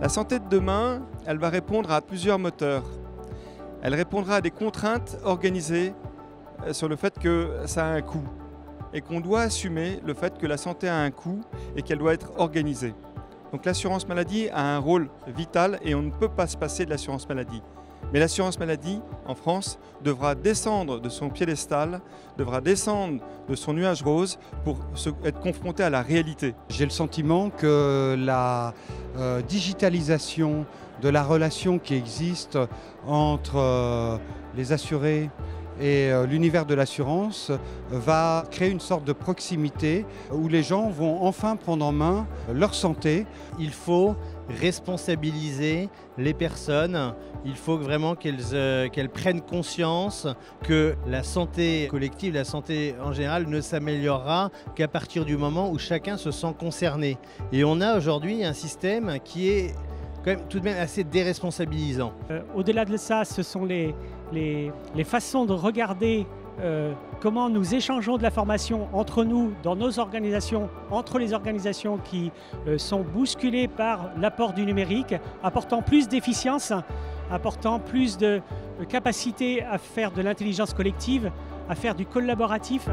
La santé de demain, elle va répondre à plusieurs moteurs. Elle répondra à des contraintes organisées sur le fait que ça a un coût et qu'on doit assumer le fait que la santé a un coût et qu'elle doit être organisée. Donc l'assurance maladie a un rôle vital et on ne peut pas se passer de l'assurance maladie. Mais l'assurance maladie, en France, devra descendre de son piédestal, devra descendre de son nuage rose pour être confrontée à la réalité. J'ai le sentiment que la digitalisation de la relation qui existe entre les assurés et l'univers de l'assurance va créer une sorte de proximité où les gens vont enfin prendre en main leur santé. Il faut responsabiliser les personnes, il faut vraiment qu'elles prennent conscience que la santé collective, la santé en général ne s'améliorera qu'à partir du moment où chacun se sent concerné. Et on a aujourd'hui un système qui est quand même tout de même assez déresponsabilisant. Au-delà de ça, ce sont les façons de regarder comment nous échangeons de l'information entre nous, dans nos organisations, entre les organisations qui sont bousculées par l'apport du numérique, apportant plus d'efficience, apportant plus de capacité à faire de l'intelligence collective, à faire du collaboratif.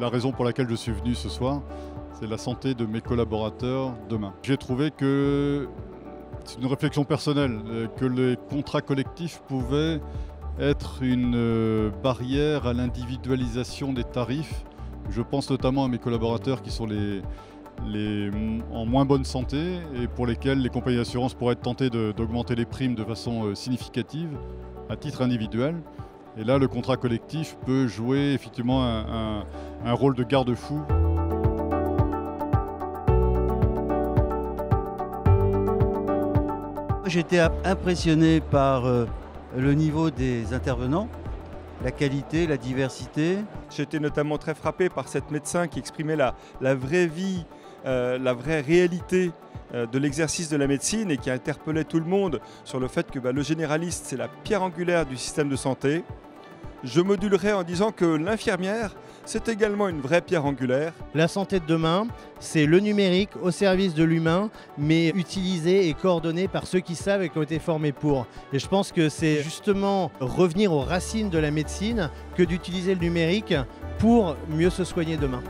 La raison pour laquelle je suis venu ce soir, c'est la santé de mes collaborateurs demain. J'ai trouvé que c'est une réflexion personnelle, que les contrats collectifs pouvaient être une barrière à l'individualisation des tarifs. Je pense notamment à mes collaborateurs qui sont en moins bonne santé et pour lesquels les compagnies d'assurance pourraient être tentées d'augmenter les primes de façon significative à titre individuel. Et là, le contrat collectif peut jouer effectivement un rôle de garde-fou. J'ai été impressionné par le niveau des intervenants, la qualité, la diversité. J'ai été notamment très frappé par cette médecin qui exprimait la vraie vie, la vraie réalité de l'exercice de la médecine et qui interpellait tout le monde sur le fait que le généraliste, c'est la pierre angulaire du système de santé. Je modulerai en disant que l'infirmière, c'est également une vraie pierre angulaire. La santé de demain, c'est le numérique au service de l'humain, mais utilisé et coordonné par ceux qui savent et qui ont été formés pour. Et je pense que c'est justement revenir aux racines de la médecine que d'utiliser le numérique pour mieux se soigner demain.